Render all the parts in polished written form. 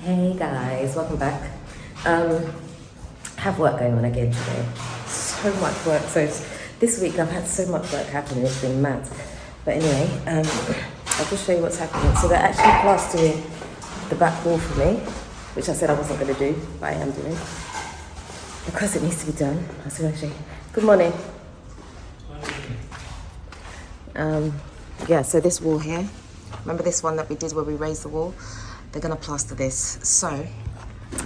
Hey guys, welcome back. Have work going on again today. So much work. So this week I've had so much work happening. It's been mad. But anyway, I'll just show you what's happening. So they're actually plastering the back wall for me, which I said I wasn't going to do, but I am doing because it needs to be done. I was going to show you. Good morning. Yeah. So this wall here. Remember this one that we did where we raised the wall? They're gonna plaster this. So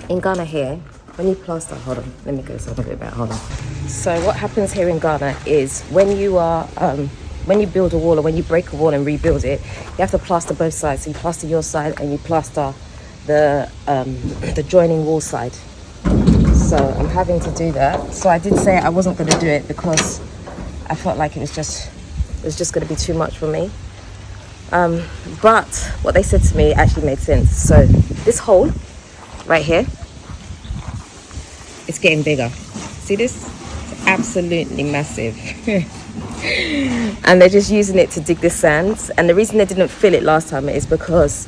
in Ghana here, when you plaster, hold on, let me go so I can do it better, hold on. So what happens here in Ghana is when you are, when you build a wall or when you break a wall and rebuild it, you have to plaster both sides. So you plaster your side and you plaster the joining wall side. So I'm having to do that. So I did say I wasn't gonna do it because I felt like it was just gonna be too much for me. But what they said to me actually made sense. So this hole right here, it's getting bigger. See this? It's absolutely massive. And they're just using it to dig the sand. And the reason they didn't fill it last time is because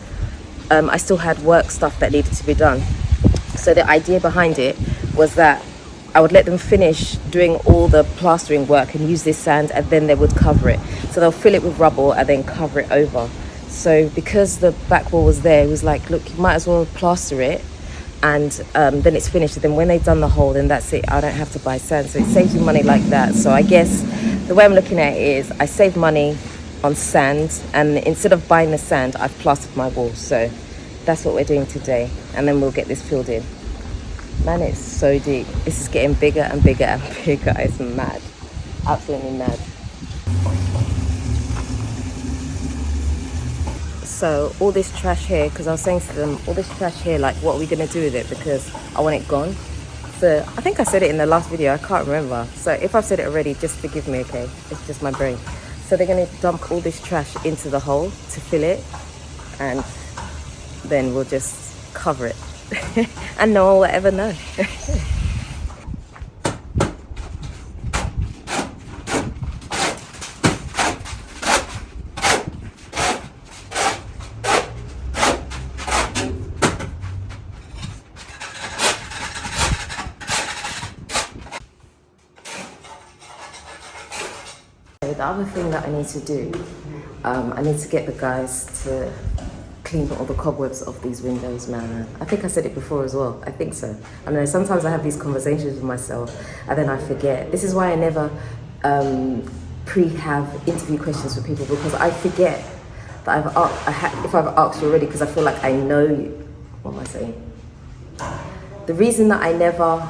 I still had work stuff that needed to be done. So the idea behind it was that I would let them finish doing all the plastering work and use this sand, and then they would cover it. So they'll fill it with rubble and then cover it over. So because the back wall was there, it was like, look, you might as well plaster it, and then it's finished. And then when they've done the hole, then that's it. I don't have to buy sand. So it saves you money like that. So I guess the way I'm looking at it is I save money on sand, and instead of buying the sand, I've plastered my wall. So that's what we're doing today. And then we'll get this filled in. Man, it's so deep. This is getting bigger and bigger and bigger. It's mad. Absolutely mad. So all this trash here, because I was saying to them, all this trash here, like, what are we going to do with it? Because I want it gone. So I think I said it in the last video. I can't remember. So if I've said it already, just forgive me, okay? It's just my brain. So they're going to dump all this trash into the hole to fill it. And then we'll just cover it. And no one will ever know. The other thing that I need to do, I need to get the guys to clean all the cobwebs off these windows, man. I think I said it before as well. I think so. I know sometimes I have these conversations with myself and then I forget. This is why I never have interview questions for people, because I forget that if I've asked you already, because I feel like I know you. What am I saying? The reason that I never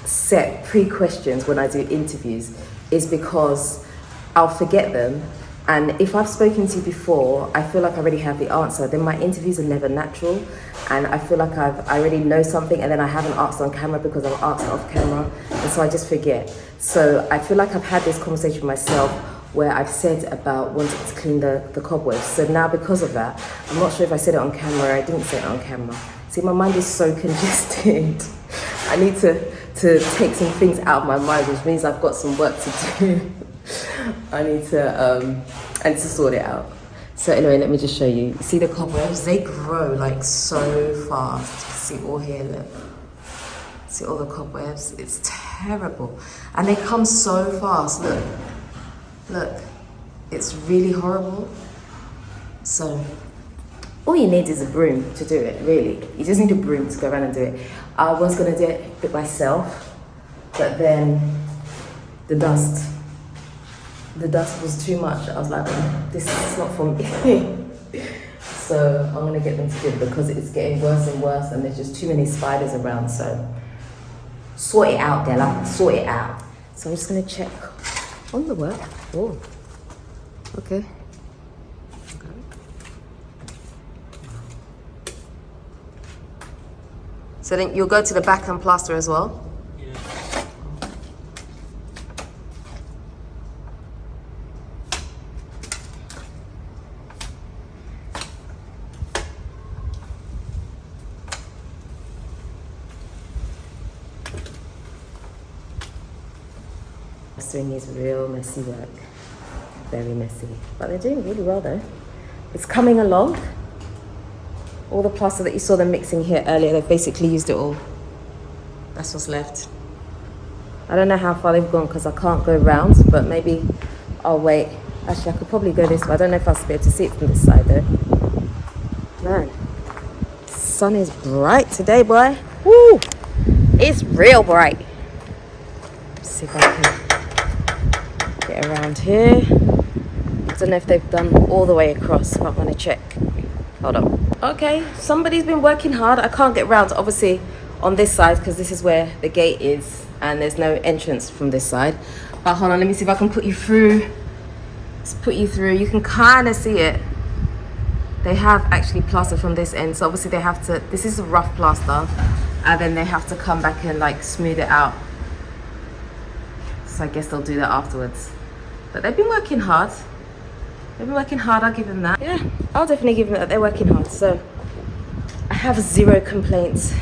set pre-questions when I do interviews is because I'll forget them. And if I've spoken to you before, I feel like I already have the answer. Then my interviews are never natural. And I feel like I already know something, and then I haven't asked on camera because I've asked off camera. And so I just forget. So I feel like I've had this conversation with myself where I've said about wanting to clean the cobwebs. So now because of that, I'm not sure if I said it on camera or I didn't say it on camera. See, my mind is so congested. I need to take some things out of my mind, which means I've got some work to do. I need to sort it out. So anyway, let me just show you. See the cobwebs? They grow like so fast. See all here, look. See all the cobwebs? It's terrible. And they come so fast, look. Look, it's really horrible. So all you need is a broom to do it, really. You just need a broom to go around and do it. I was gonna do it myself, but then the dust was too much. I was like, this is not for me. So I'm gonna get them to do it because it's getting worse and worse and there's just too many spiders around. So sort it out, Della, sort it out. So I'm just gonna check on the work. Oh, okay. So then you'll go to the back and plaster as well? Plastering is real messy work, very messy, but they're doing really well though. It's coming along. All the plaster that you saw them mixing here earlier, they've basically used it all. That's what's left. I don't know how far they've gone because I can't go round, but maybe I'll wait. Actually, I could probably go this way. I don't know if I'll be able to see it from this side though. Man, sun is bright today, boy. Woo! It's real bright. Let's see if I can get around here. I don't know if they've done all the way across, but I'm gonna check. Hold on. Okay, somebody's been working hard. I can't get round, obviously, on this side because this is where the gate is and there's no entrance from this side. But hold on, let me see if I can put you through. Let's put you through. You can kind of see it. They have actually plastered from this end, so obviously they have to, this is a rough plaster, and then they have to come back and like smooth it out. So I guess they'll do that afterwards. But they've been working hard. They've been working hard, I'll give them that. Yeah, I'll definitely give them that. They're working hard, so I have zero complaints.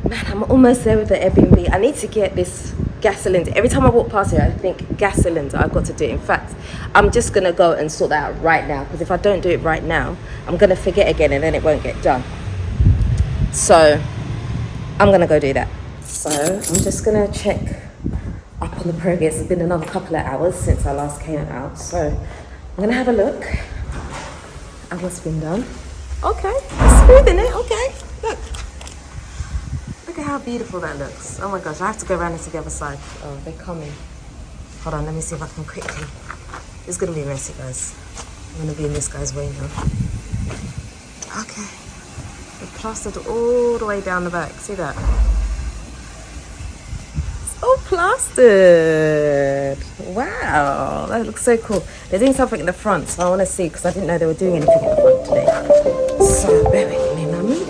Man, I'm almost there with the Airbnb. I need to get this gas cylinder. Every time I walk past here, I think gas cylinder, I've got to do it. In fact, I'm just gonna go and sort that out right now, because if I don't do it right now, I'm gonna forget again and then it won't get done. So I'm gonna go do that. So I'm just gonna check up on the progress. It's been another couple of hours since I last came out, so I'm gonna have a look at what's been done. Okay, it's smooth, isn't it? Okay, look. Look at how beautiful that looks. Oh my gosh, I have to go around to the other side. Oh, they're coming. Hold on, let me see if I can quickly. It's gonna be messy, guys. I'm gonna be in this guy's way now. Okay. They've plastered all the way down the back. See that? It's all plastered. Wow, that looks so cool. They're doing something in the front, so I wanna see, because I didn't know they were doing anything in the front today. So bear with me, mummy.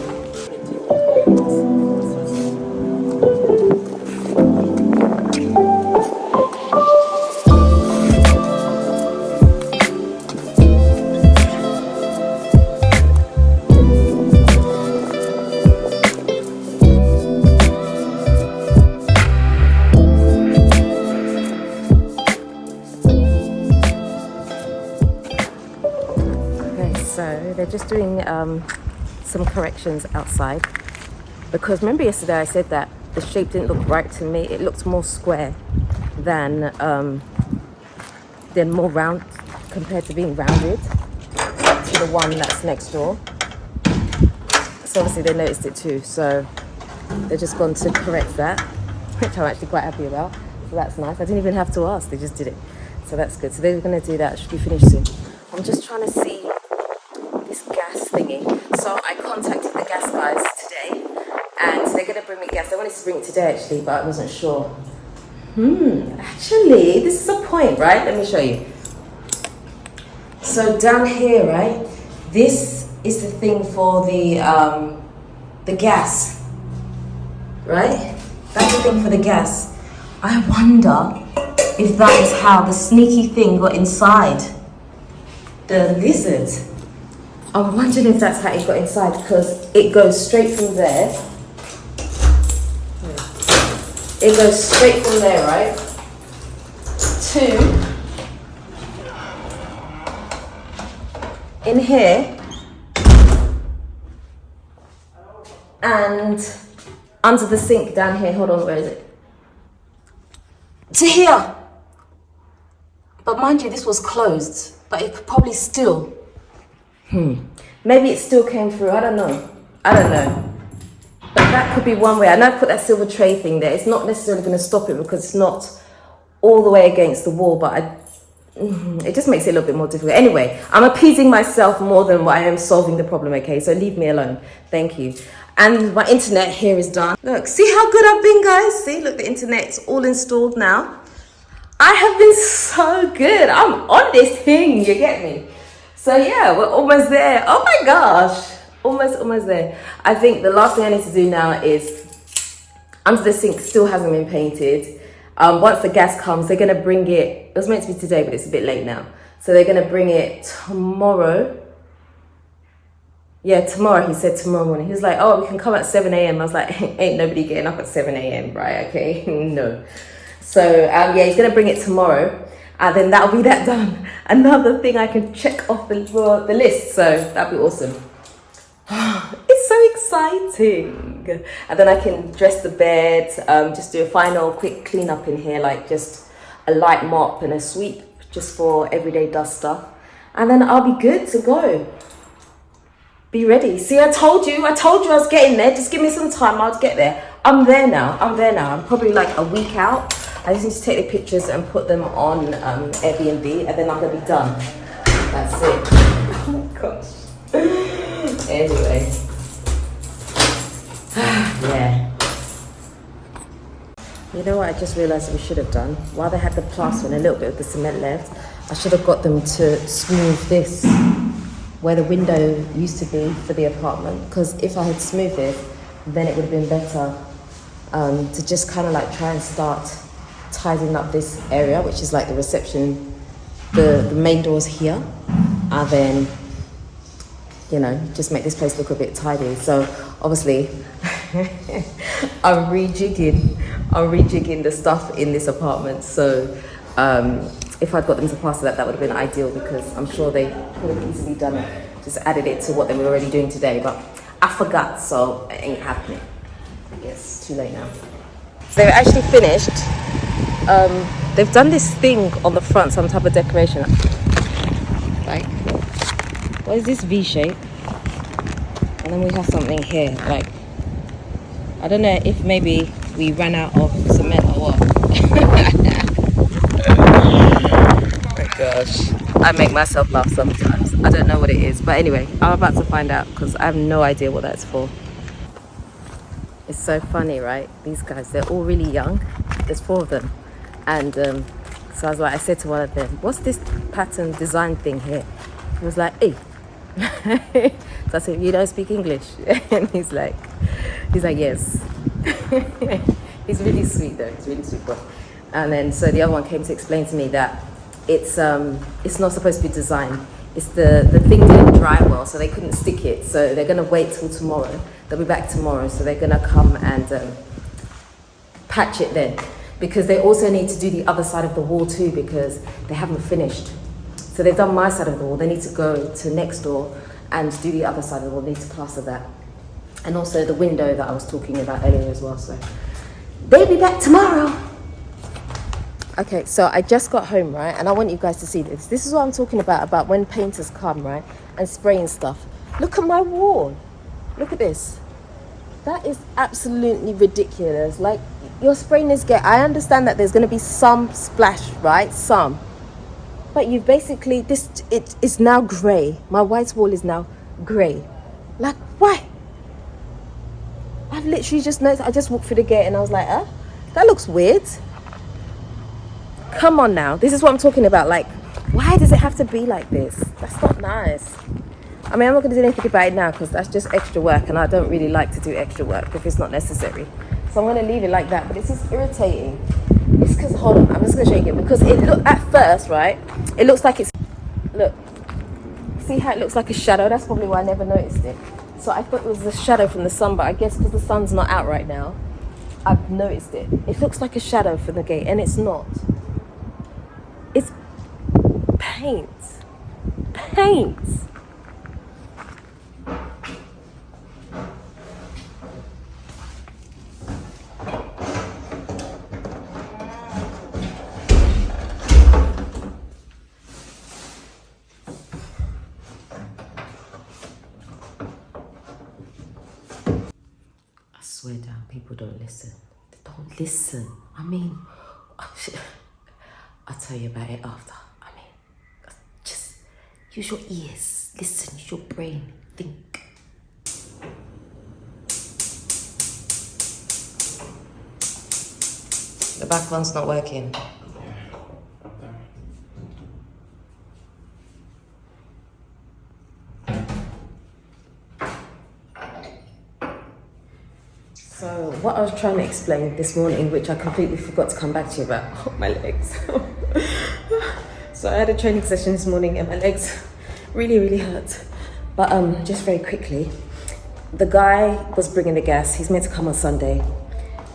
They're just doing some corrections outside, because remember yesterday I said that the shape didn't look right to me. It looked more square than more round compared to being rounded to the one that's next door. So obviously they noticed it too, so they're just gone to correct that, which I'm actually quite happy about. So that's nice. I didn't even have to ask, they just did it. So that's good. So they're going to do that. It should be finished soon. I'm just trying to see this gas thingy. So I contacted the gas guys today and they're going to bring me gas. They wanted to bring it today actually, but I wasn't sure. Actually, this is a point, right? Let me show you. So down here, right? This is the thing for the gas, right? That's the thing for the gas. I wonder if that is how the sneaky thing got inside the lizard. I'm wondering if that's how it got inside, because it goes straight from there. It goes straight from there, right? To in here and under the sink down here. Hold on, where is it? To here. But mind you, this was closed, but it could probably still. Maybe it still came through. I don't know. But that could be one way. I know I put that silver tray thing there. It's not necessarily going to stop it because it's not all the way against the wall, but it just makes it a little bit more difficult. Anyway, I'm appeasing myself more than I am solving the problem, okay? So leave me alone. Thank you. And my internet here is done. Look, see how good I've been, guys? See, look, the internet's all installed now. I have been so good. I'm on this thing, you get me? So yeah, we're almost there. Oh my gosh, almost there. I think the last thing I need to do now is, under the sink still hasn't been painted. Once the gas comes, they're gonna bring it. It was meant to be today, but it's a bit late now. So they're gonna bring it tomorrow. Yeah, tomorrow, he said tomorrow morning. He was like, oh, we can come at 7 a.m. I was like, ain't nobody getting up at 7 a.m, right, okay, no. So yeah, he's gonna bring it tomorrow. And then that'll be that done. Another thing I can check off the list, so that'll be awesome. It's so exciting. And then I can dress the bed, just do a final quick clean up in here, like just a light mop and a sweep just for everyday dust stuff. And then I'll be good to go. Be ready. See, I told you I was getting there. Just give me some time, I'll get there. I'm there now. I'm probably like a week out. I just need to take the pictures and put them on Airbnb, and then I'm gonna be done. That's it. Oh my gosh. Anyway. Yeah. You know what I just realised we should have done? While they had the plaster and a little bit of the cement left, I should have got them to smooth this where the window used to be for the apartment, because if I had smoothed it, then it would have been better to just kind of like try and start tidying up this area, which is like the reception, the main doors here, and then, you know, just make this place look a bit tidy. So obviously I'm rejigging the stuff in this apartment. So if I'd got them to plaster that would have been ideal, because I'm sure they could have easily done it, just added it to what they were already doing today, but I forgot, so it ain't happening. I guess it's too late now. So they've actually finished. They've done this thing on the front, some type of decoration. Like, what is this V shape? And then we have something here, like, I don't know if maybe we ran out of cement or what. Oh my gosh, I make myself laugh sometimes. I don't know what it is, but anyway, I'm about to find out, because I have no idea what that's for. It's so funny, right? These guys, they're all really young. There's 4 of them. And so I said to one of them, what's this pattern design thing here? He was like, hey. So I said, you don't speak English? And he's like, yes. He's really sweet though, he's really sweet boy. And then so the other one came to explain to me that it's not supposed to be designed. It's the thing didn't dry well, so they couldn't stick it. So they're gonna wait till tomorrow. They'll be back tomorrow, so they're gonna come and patch it then. Because they also need to do the other side of the wall too, because they haven't finished. So they've done my side of the wall, they need to go to next door and do the other side of the wall, they need to plaster that. And also the window that I was talking about earlier as well, so. They'll be back tomorrow. Okay, so I just got home, right? And I want you guys to see this. This is what I'm talking about when painters come, right? And spraying stuff. Look at my wall. Look at this. That is absolutely ridiculous. Like, you're spraying this gate. I understand that there's going to be some splash, right? Some. But you basically, it is now grey. My white wall is now grey. Like, why? I've literally just noticed, I just walked through the gate and I was like, that looks weird. Come on now. This is what I'm talking about. Like, why does it have to be like this? That's not nice. I mean, I'm not going to do anything about it now, because that's just extra work, and I don't really like to do extra work if it's not necessary. So I'm going to leave it like that, but it's just irritating. It's because, hold on, I'm just going to show you again, because it looked, at first, right, it looks like it's, look, see how it looks like a shadow? That's probably why I never noticed it. So I thought it was a shadow from the sun, but I guess because the sun's not out right now, I've noticed it. It looks like a shadow from the gate, and it's not. It's paint. Paint. I swear down, people don't listen. They don't listen. I mean, I'll tell you about it after. I mean, just use your ears, listen, use your brain, think. The back one's not working. So what I was trying to explain this morning, which I completely forgot to come back to you about, oh, my legs. So I had a training session this morning and my legs really hurt. But just very quickly, the guy was bringing the gas. He's meant to come on Sunday.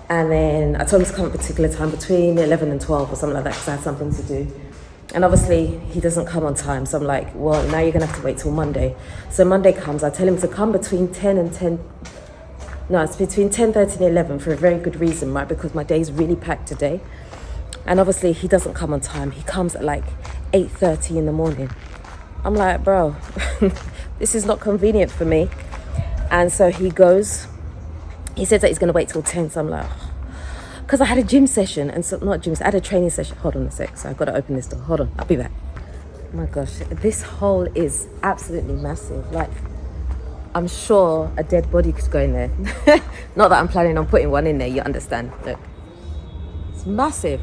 And then I told him to come at a particular time between 11 and 12 or something like that, because I had something to do. And obviously he doesn't come on time. So I'm like, well, now you're gonna have to wait till Monday. So Monday comes, I tell him to come between 10 and 10. No, it's between 10:30 and 11 for a very good reason, right? Because my day's really packed today. And obviously he doesn't come on time. He comes at like 8:30 in the morning. I'm like, bro, this is not convenient for me. And so he goes, he says that he's gonna wait till 10. So I'm like, because I had a gym session, and so, not gym, I had a training session. Hold on a sec, so I've got to open this door. Hold on, I'll be back. Oh my gosh, this hole is absolutely massive. Like, I'm sure a dead body could go in there. Not that I'm planning on putting one in there, you understand. Look, it's massive.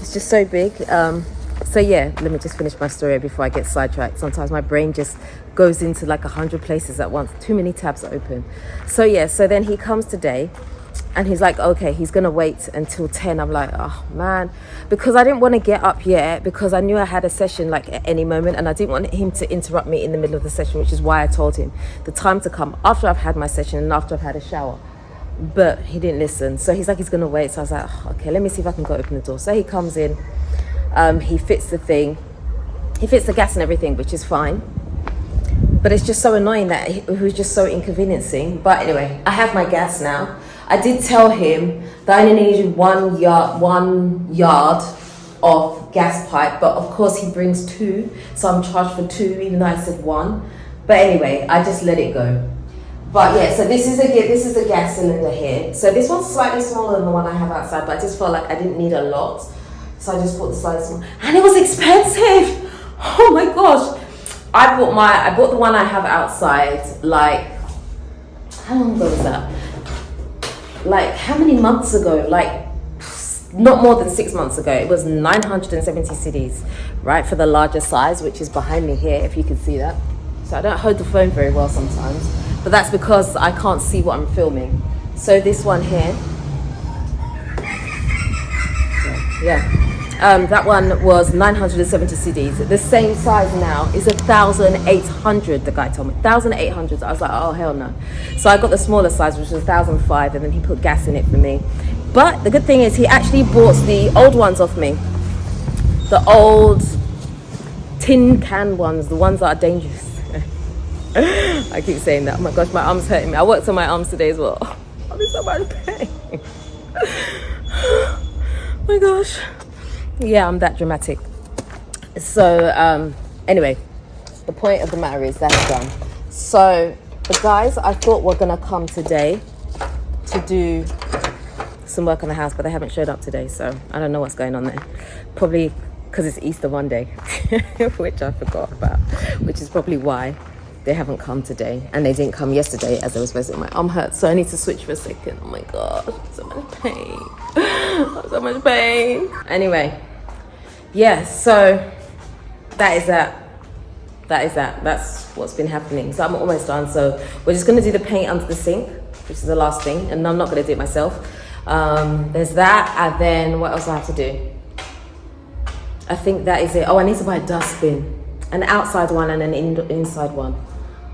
It's just so big. So yeah, let me just finish my story before I get sidetracked. Sometimes my brain just goes into like 100 places at once. Too many tabs are open. So yeah, so then he comes today. And he's like, okay, he's going to wait until 10. I'm like, oh, man. Because I didn't want to get up yet because I knew I had a session like at any moment. And I didn't want him to interrupt me in the middle of the session, which is why I told him the time to come after I've had my session and after I've had a shower. But he didn't listen. So he's like, he's going to wait. So I was like, oh, okay, let me see if I can go open the door. So he comes in. He fits the thing. He fits the gas and everything, which is fine. But it's just so annoying that he was just so inconveniencing. But anyway, I have my gas now. I did tell him that I only needed 1 yard of gas pipe, but of course he brings 2, so I'm charged for 2, even though I said 1. But anyway, I just let it go. But yeah, so this is the gas cylinder here. So this one's slightly smaller than the one I have outside, but I just felt like I didn't need a lot, so I just bought the slightly smaller. And it was expensive. Oh my gosh! I bought the one I have outside. Like, how long ago was that? Like, how many months ago? Like, not more than 6 months ago. It was 970 cedis, right, for the larger size, which is behind me here, if you can see that. So I don't hold the phone very well sometimes, but that's because I can't see what I'm filming. So this one here, that one was 970 cedis. The same size now is 1,800. The guy told me 1,800. I was like, oh hell no. So I got the smaller size, which was 1,005, and then he put gas in it for me. But the good thing is he actually bought the old ones off me, the old tin can ones, the ones that are dangerous. I keep saying that. Oh my gosh, my arm's hurting me. I worked on my arms today as well. I'm in so much pain. Oh my gosh. Yeah, I'm that dramatic. So anyway, the point of the matter is that's done. So the guys I thought were gonna come today to do some work on the house, but they haven't showed up today, so I don't know what's going on there. Probably because it's Easter Monday, which I forgot about, which is probably why they haven't come today. And they didn't come yesterday as I was visiting. My arm hurts, so I need to switch for a second. Oh my gosh, so much pain. So much pain. Anyway, yeah, so that is that. That's what's been happening. So I'm almost done. So we're just going to do the paint under the sink, which is the last thing, and I'm not going to do it myself. There's that, and then what else do I have to do? I think that is it. Oh, I need to buy a dustbin, an outside one and an inside one,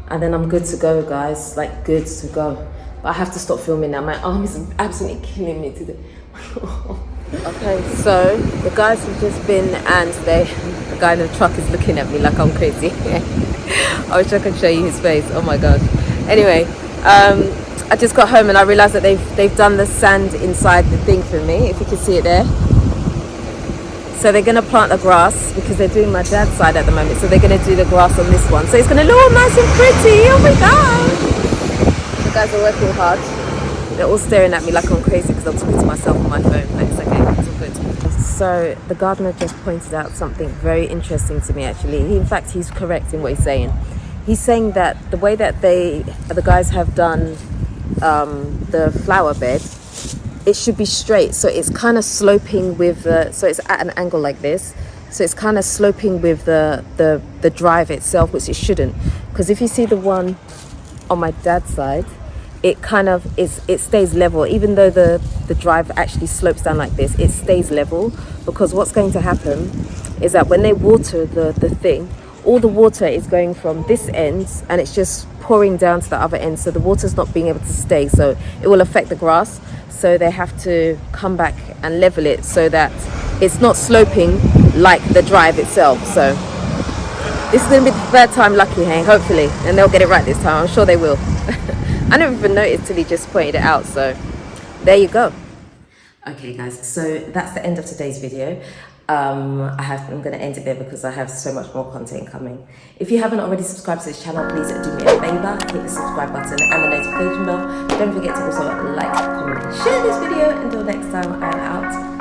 and then I'm good to go, guys. Like, good to go. But I have to stop filming now. My arm is absolutely killing me today. Okay, so the guys have just been, and the guy in the truck is looking at me like I'm crazy. I wish I could show you his face. Oh my gosh. Anyway, I just got home and I realized that they've done the sand inside the thing for me, if you can see it there. So they're gonna plant the grass because they're doing my dad's side at the moment. So they're gonna do the grass on this one. So it's gonna look all nice and pretty. Oh my god. The guys are working hard. They're all staring at me like I'm crazy because I'm talking to myself on my phone, but it's okay, it's all good. So the gardener just pointed out something very interesting to me, actually. In fact, he's correct in what he's saying. He's saying that the way that the guys have done the flower bed, it should be straight. So it's kind of sloping with so it's at an angle like this. So it's kind of sloping with the drive itself, which it shouldn't. Because if you see the one on my dad's side, it kind of it stays level. Even though the drive actually slopes down like this, it stays level, because what's going to happen is that when they water the thing, all the water is going from this end and it's just pouring down to the other end, so the water's not being able to stay, so it will affect the grass. So they have to come back and level it so that it's not sloping like the drive itself. So this is going to be the third time lucky, hey, hopefully, and they'll get it right this time. I'm sure they will. I never even noticed till he just pointed it out, so there you go. Okay guys, so that's the end of today's video. I'm going to end it there because I have so much more content coming. If you haven't already subscribed to this channel, please do me a favor, hit the subscribe button and the notification bell. Don't forget to also like, comment and share this video. Until next time, I am out.